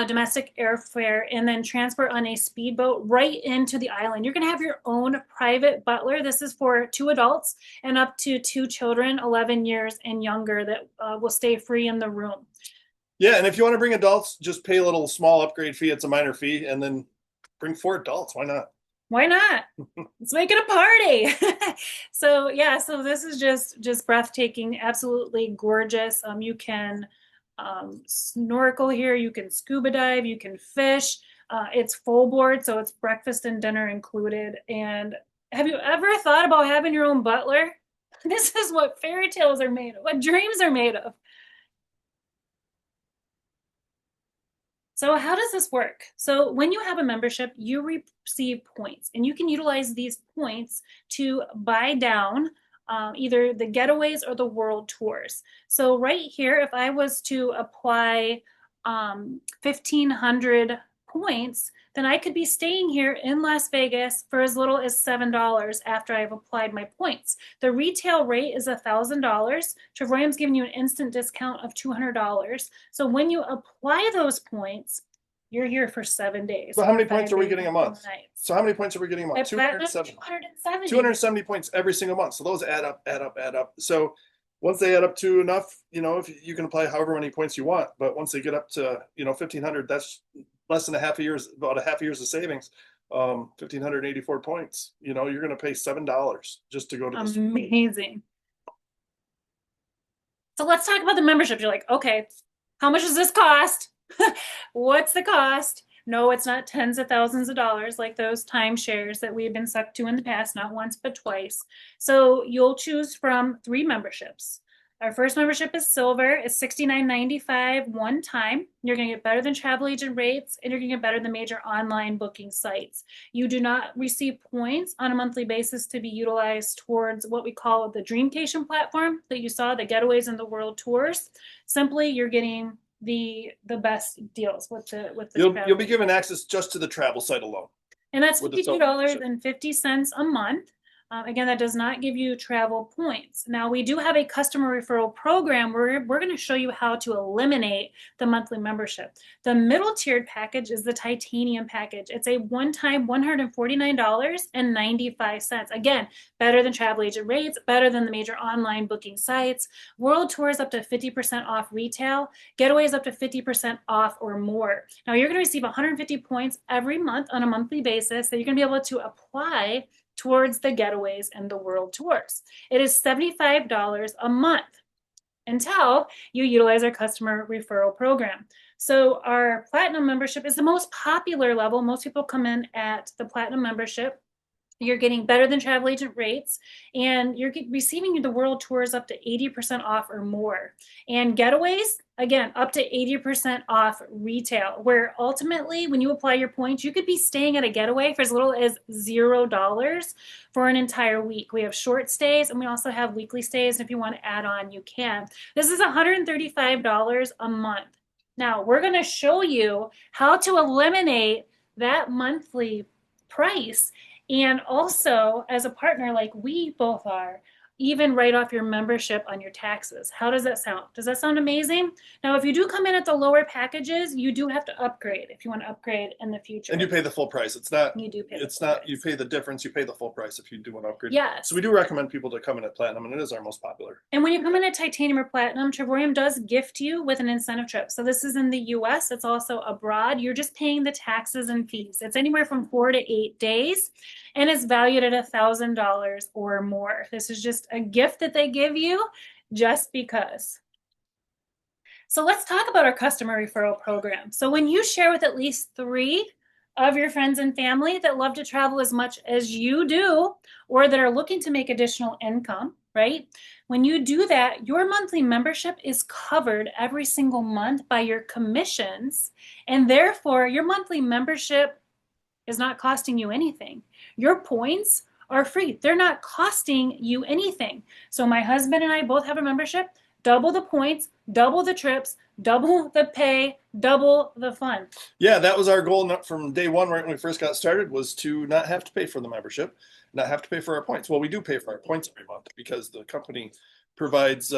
domestic airfare, and then transport on a speedboat right into the island. You're going to have your own private butler. This is for 2 adults and up to 2 children, 11 years and younger, that will stay free in the room. Yeah, and if you want to bring adults, just pay a little small upgrade fee. It's a minor fee, and then bring 4 adults. Why not? Why not? Let's make it a party. So yeah, so this is just breathtaking, absolutely gorgeous. You can snorkel here, you can scuba dive, you can fish. It's full board, so it's breakfast and dinner included. And have you ever thought about having your own butler? This is what fairy tales are made of, what dreams are made of. So how does this work? So when you have a membership, you receive points, and you can utilize these points to buy down either the getaways or the world tours. So right here, if I was to apply 1,500 points, then I could be staying here in Las Vegas for as little as $7 after I've applied my points. The retail rate is $1,000. Terrarium's giving you an instant discount of $200. So when you apply those points, you're here for 7 days. So how many points are we getting a month? So how many points are we getting a month? 270. 270 points every single month. So those add up. So once they add up to enough, if you can apply however many points you want, but once they get up to, 1,500, that's less than about a half a year's of savings. 1,584 points. You're going to pay $7 just to go to this. Amazing. So let's talk about the membership. You're like, okay, how much does this cost? What's the cost? No, it's not tens of thousands of dollars like those timeshares that we've been sucked to in the past, not once, but twice. So you'll choose from 3 memberships. Our first membership is silver. It's $69.95 one time. You're going to get better than travel agent rates, and you're going to get better than major online booking sites. You do not receive points on a monthly basis to be utilized towards what we call the Dreamcation platform that you saw, the getaways and the world tours. Simply, you're getting the best deals with the You'll be given access just to the travel site alone. And that's $52.50 a month. Again, that does not give you travel points. Now, we do have a customer referral program where we're going to show you how to eliminate the monthly membership. The middle tiered package is the titanium package. It's a one-time $149.95. Again, better than travel agent rates, better than the major online booking sites. World tours up to 50% off retail, getaways up to 50% off or more. Now, you're going to receive 150 points every month on a monthly basis that you're going to be able to apply towards the getaways and the world tours. It is $75 a month until you utilize our customer referral program. So our platinum membership is the most popular level. Most people come in at the platinum membership. You're getting better than travel agent rates, and you're receiving the world tours up to 80% off or more. And getaways, again, up to 80% off retail, where ultimately when you apply your points, you could be staying at a getaway for as little as $0 for an entire week. We have short stays, and we also have weekly stays. And if you want to add on, you can. This is $135 a month. Now, we're going to show you how to eliminate that monthly price. And also, as a partner like we both are, even write off your membership on your taxes. How does that sound? Does that sound amazing? Now, if you do come in at the lower packages, you do have to upgrade if you want to upgrade in the future. And you pay the full price. It's not, You do pay. it's not, you pay the difference, you pay the full price if you do want to upgrade. Yes. So we do recommend people to come in at platinum, and it is our most popular. And when you come in at titanium or platinum, Trivorium does gift you with an incentive trip. So this is in the US, it's also abroad. You're just paying the taxes and fees. It's anywhere from 4 to 8 days, and it's valued at $1,000 or more. This is just a gift that they give you just because. So let's talk about our customer referral program. So when you share with at least 3 of your friends and family that love to travel as much as you do, or that are looking to make additional income, right? When you do that, your monthly membership is covered every single month by your commissions, and therefore your monthly membership is not costing you anything. Your points are free. They're not costing you anything. So my husband and I both have a membership, double the points, double the trips, double the pay, double the fun. Yeah, that was our goal from day one, right when we first got started, was to not have to pay for the membership, not have to pay for our points. Well, we do pay for our points every month because the company provides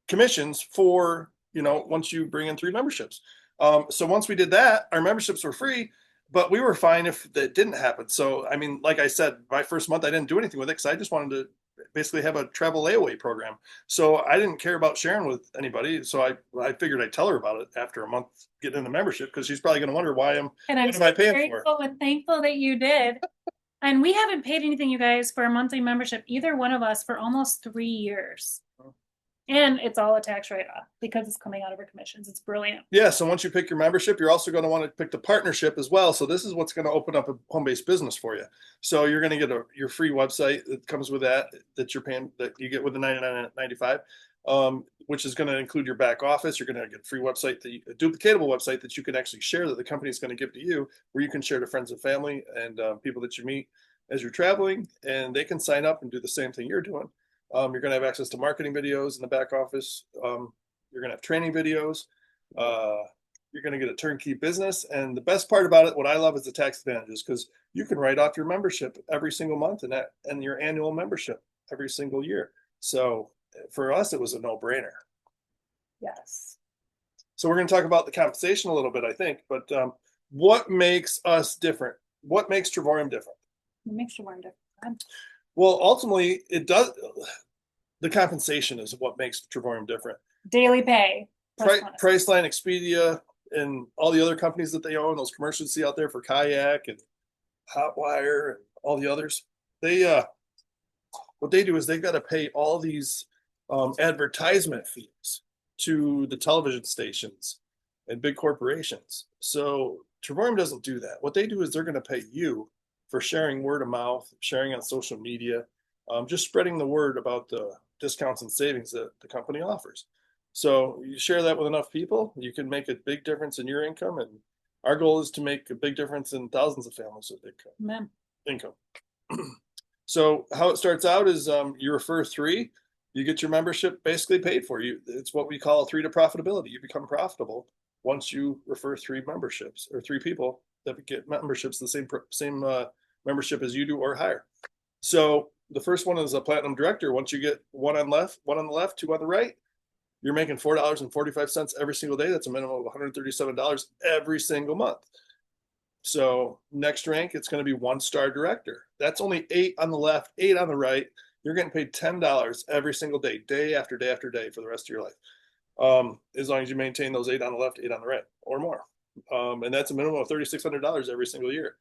commissions for, once you bring in 3 memberships. So once we did that, our memberships were free, but we were fine if that didn't happen. So, I mean, like I said, my first month, I didn't do anything with it because I just wanted to basically have a travel layaway program. So I didn't care about sharing with anybody. So I figured I'd tell her about it after a month getting in the membership, because she's probably going to wonder what am I paying for? Grateful and thankful that you did. And we haven't paid anything, you guys, for a monthly membership, either one of us, for almost 3 years. And it's all a tax write-off because it's coming out of our commissions. It's brilliant. Yeah, so once you pick your membership, you're also going to want to pick the partnership as well. So this is what's going to open up a home-based business for you. So you're going to get your free website that comes with that you're paying, that you get with the $99.95, which is going to include your back office. You're going to get a free website, a duplicatable website that you can actually share, that the company is going to give to you, where you can share to friends and family and people that you meet as you're traveling, and they can sign up and do the same thing you're doing. You're going to have access to marketing videos in the back office. You're going to have training videos. You're going to get a turnkey business. And the best part about it, what I love, is the tax advantages, because you can write off your membership every single month and your annual membership every single year. So for us, it was a no-brainer. Yes. So we're going to talk about the compensation a little bit, I think. But what makes us different? What makes Trivorium different? What makes Trivorium different? Well, ultimately, it does. The compensation is what makes Trivorium different. Daily pay. Priceline, Expedia, and all the other companies that they own, those commercials you see out there for Kayak and Hotwire and all the others, what they do is they've got to pay all these advertisement fees to the television stations and big corporations. So Trivorium doesn't do that. What they do is they're going to pay you for sharing word of mouth, sharing on social media, just spreading the word about the discounts and savings that the company offers. So you share that with enough people, you can make a big difference in your income. And our goal is to make a big difference in thousands of families with income. So how it starts out is you refer 3, you get your membership basically paid for. It's what we call 3 to profitability. You become profitable once you refer 3 memberships, or 3 people that get memberships, the same membership as you do or higher. So the first one is a platinum director. Once you get one on the left, two on the right, you're making $4.45 every single day. That's a minimum of $137 every single month. So next rank, it's going to be 1-star director. That's only 8 on the left, 8 on the right. You're getting paid $10 every single day, day after day after day for the rest of your life. As long as you maintain those 8 on the left, 8 on the right, or more. And that's a minimum of $3,600 every single year.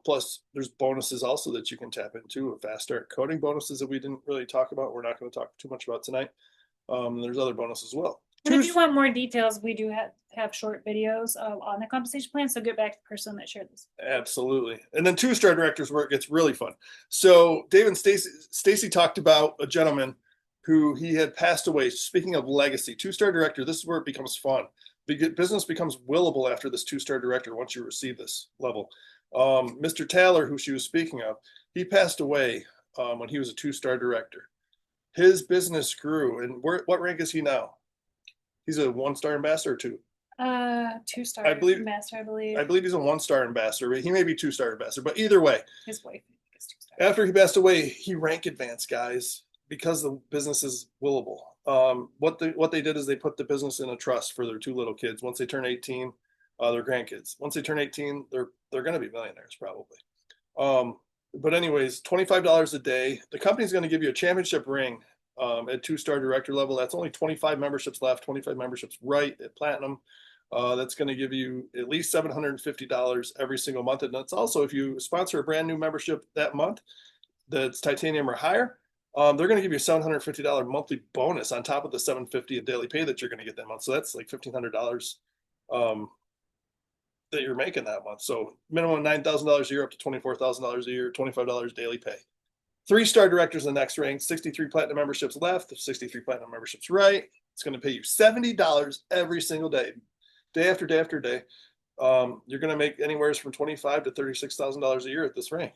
Plus, there's bonuses also that you can tap into. Fast start coding bonuses that we didn't really talk about. We're not going to talk too much about tonight. There's other bonuses as well. And if you want more details, we do have short videos on the compensation plan. So get back to the person that shared this. Absolutely. And then 2-star directors where it gets really fun. So Dave and Stacy talked about a gentleman who he had passed away. Speaking of legacy, 2-star director, this is where it becomes fun. Business becomes willable after this 2-star director once you receive this level. Mr. Taylor, who she was speaking of, he passed away when he was a 2-star director. His business grew. And what rank is he now? He's a 1-star ambassador or 2? 2-star ambassador, I believe. I believe he's a 1-star ambassador. He may be 2-star ambassador, but either way, his wife is 2-star. After he passed away, he rank advanced, guys, because the business is willable. What they did is they put the business in a trust for their 2 little kids. Once they turn 18, their grandkids. Once they turn 18, they're going to be millionaires probably. But anyways, $25 a day. The company's going to give you a championship ring at 2-star director level. That's only 25 memberships left, 25 memberships right at platinum. That's going to give you at least $750 every single month. And that's also if you sponsor a brand new membership that month that's titanium or higher, they're going to give you a $750 monthly bonus on top of the $750 a daily pay that you're going to get that month. So that's like $1,500 that you're making that month. So minimum $9,000 a year up to $24,000 a year, $25 daily pay. 3-star directors in the next rank, 63 platinum memberships left, 63 platinum memberships right. It's going to pay you $70 every single day, day after day after day. You're going to make anywhere from $25,000 to $36,000 a year at this rank.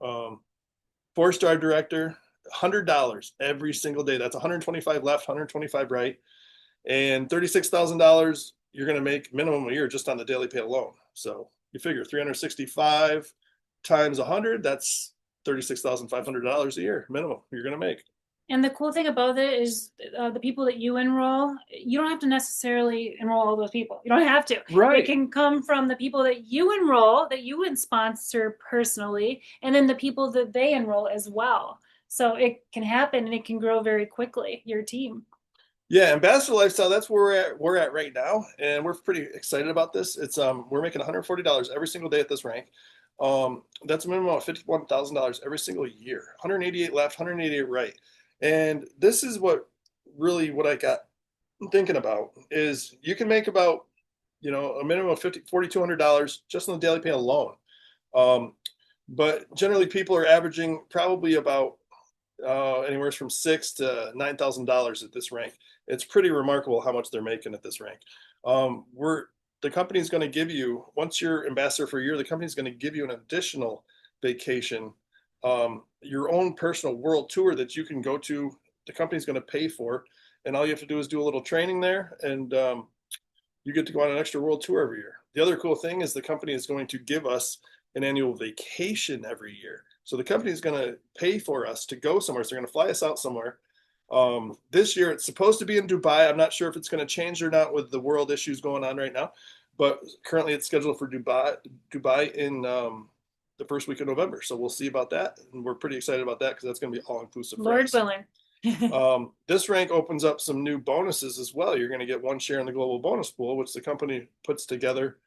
4-star director, $100 every single day. That's 125 left, 125 right, and $36,000 you're going to make minimum a year just on the daily pay alone. So you figure 365 times 100, that's $36,500 a year minimum you're going to make. And the cool thing about it is the people that you enroll, you don't have to necessarily enroll all those people. You don't have to. Right. It can come from the people that you enroll, that you would sponsor personally, and then the people that they enroll as well. So it can happen and it can grow very quickly, your team. Yeah, Ambassador Lifestyle, that's where we're at right now. And we're pretty excited about this. It's we're making $140 every single day at this rank. That's a minimum of $51,000 every single year. 188 left, 188 right. And this is what I got thinking about is you can make about, a minimum of $4,200 just on the daily pay alone. But generally people are averaging probably about anywhere from $6,000 to $9,000 at this rank. It's pretty remarkable how much they're making at this rank. The company's going to give you, once you're ambassador for a year, the company's going to give you an additional vacation, your own personal world tour that you can go to. The company's going to pay for, and all you have to do is do a little training there, and you get to go on an extra world tour every year. The other cool thing is the company is going to give us an annual vacation every year. So the company is going to pay for us to go somewhere. So they're going to fly us out somewhere. This year it's supposed to be in Dubai. I'm not sure if it's going to change or not with the world issues going on right now, but currently it's scheduled for Dubai in the first week of November. So we'll see about that. And we're pretty excited about that because that's going to be all inclusive. Lord willing. This rank opens up some new bonuses as well. You're going to get 1 share in the global bonus pool, which the company puts together.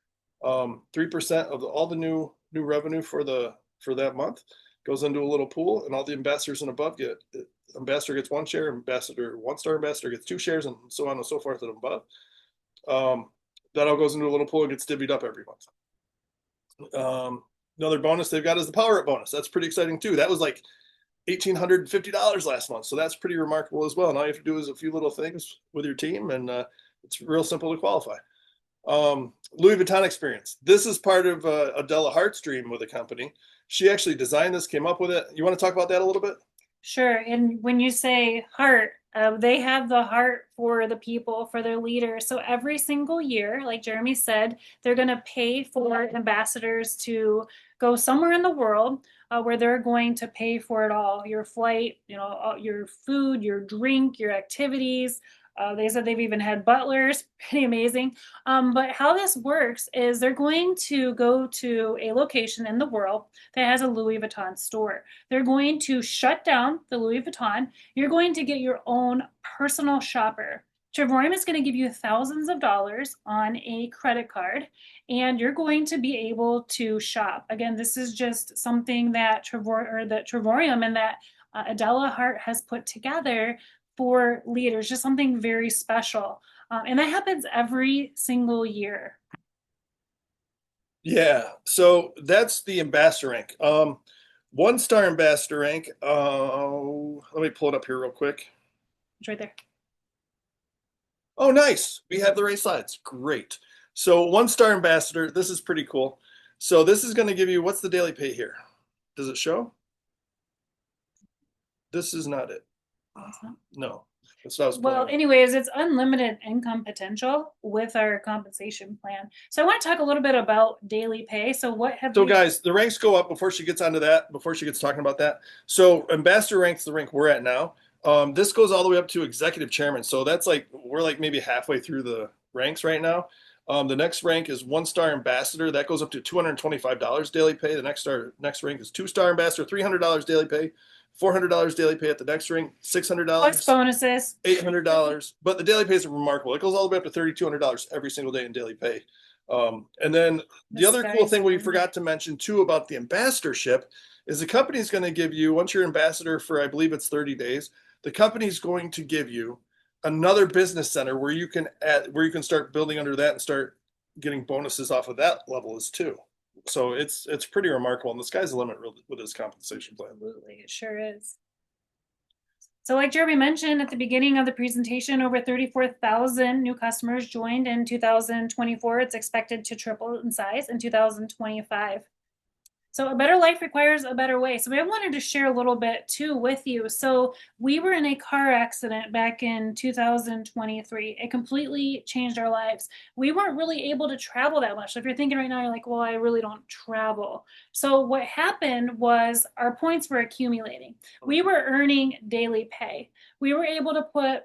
3% of all the new revenue for that month goes into a little pool, and all the ambassadors and above ambassador gets 1 share, 1-star ambassador gets 2 shares, and so on and so forth and above. That all goes into a little pool and gets divvied up every month. Another bonus they've got is the Power Up bonus. That's pretty exciting too. That was like $1,850 last month. So that's pretty remarkable as well. And all you have to do is a few little things with your team, and it's real simple to qualify. Louis Vuitton experience. This is part of Adela Hart's dream with the company. She actually designed this, came up with it. You want to talk about that a little bit? Sure. And when you say Hart, They have the heart for the people, for their leaders. So every single year, like Jeremy said, they're going to pay for ambassadors to go somewhere in the world where they're going to pay for it all, your flight, your food, your drink, your activities. They said they've even had butlers, pretty amazing. But how this works is they're going to go to a location in the world that has a Louis Vuitton store. They're going to shut down the Louis Vuitton. You're going to get your own personal shopper. Trevorium is going to give you thousands of dollars on a credit card, and you're going to be able to shop. Again, this is just something that Trevorium and that Adela Hart has put together for leaders, just something very special. And that happens every single year. Yeah, so that's the ambassador rank. 1-star ambassador rank. Let me pull it up here real quick. It's right there. Oh, nice. We have the race slides. Great. So 1-star ambassador, this is pretty cool. So this is going to give you, what's the daily pay here? Does it show? This is not it. No, that's what I was pulling Well, up. anyways, it's unlimited income potential with our compensation plan. So I want to talk a little bit about daily pay. So what have So we? guys, the ranks go up before she gets onto that, before she gets talking about that. So ambassador ranks the rank we're at now. This goes all the way up to executive chairman. So that's like, we're like maybe halfway through the ranks right now. The next rank is 1-star ambassador. That goes up to $225 daily pay. The next rank is 2-star ambassador, $300 daily pay, $400 daily pay at the next rank, $600, Plus bonuses. $800. But the daily pay is remarkable. It goes all the way up to $3,200 every single day in daily pay. And then the other cool thing we forgot to mention too about the ambassadorship is the company is going to give you, once you're ambassador for, I believe it's 30 days, the company is going to give you another business center where you can start building under that and start getting bonuses off of that level as too. So it's pretty remarkable, and the sky's the limit with this compensation plan. Absolutely, it sure is. So like Jeremy mentioned at the beginning of the presentation, over 34,000 new customers joined in 2024. It's expected to triple in size in 2025. So a better life requires a better way. So I wanted to share a little bit too with you. So we were in a car accident back in 2023. It completely changed our lives. We weren't really able to travel that much. So if you're thinking right now, you're like, well, I really don't travel. So what happened was our points were accumulating. We were earning daily pay. We were able to put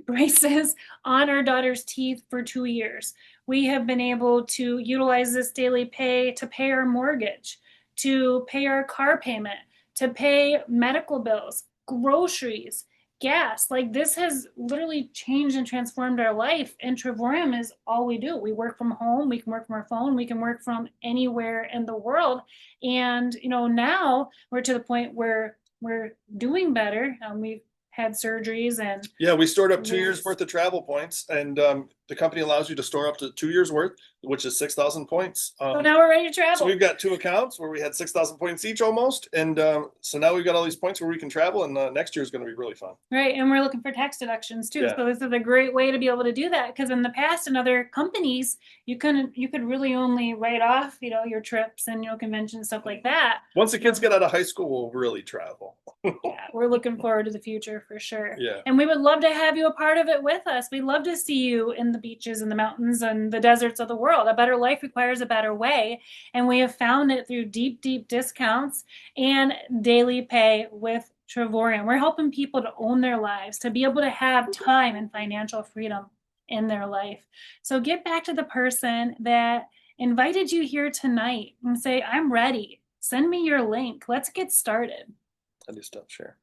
braces on our daughter's teeth for 2 years. We have been able to utilize this daily pay to pay our mortgage, to pay our car payment, to pay medical bills, groceries, gas. Like this has literally changed and transformed our life. And Trevorium is all we do. We work from home. We can work from our phone. We can work from anywhere in the world. And, now we're to the point where we're doing better. We've had surgeries and yeah, we stored up 2 years worth of travel points, and the company allows you to store up to 2 years worth, which is 6,000 points. So now we're ready to travel. So we've got 2 accounts where we had 6,000 points each almost, and so now we've got all these points where we can travel, and next year is going to be really fun. Right, and we're looking for tax deductions too. Yeah. So this is a great way to be able to do that, because in the past in other companies you could really only write off your trips and conventions, stuff like that. Once the kids get out of high school, we'll really travel. Yeah, we're looking forward to the future for sure. Yeah. And we would love to have you a part of it with us. We'd love to see you in the beaches and the mountains and the deserts of the world. A better life requires a better way. And we have found it through deep, deep discounts and daily pay with Trevorium. We're helping people to own their lives, to be able to have time and financial freedom in their life. So get back to the person that invited you here tonight and say, I'm ready. Send me your link. Let's get started. I just don't share.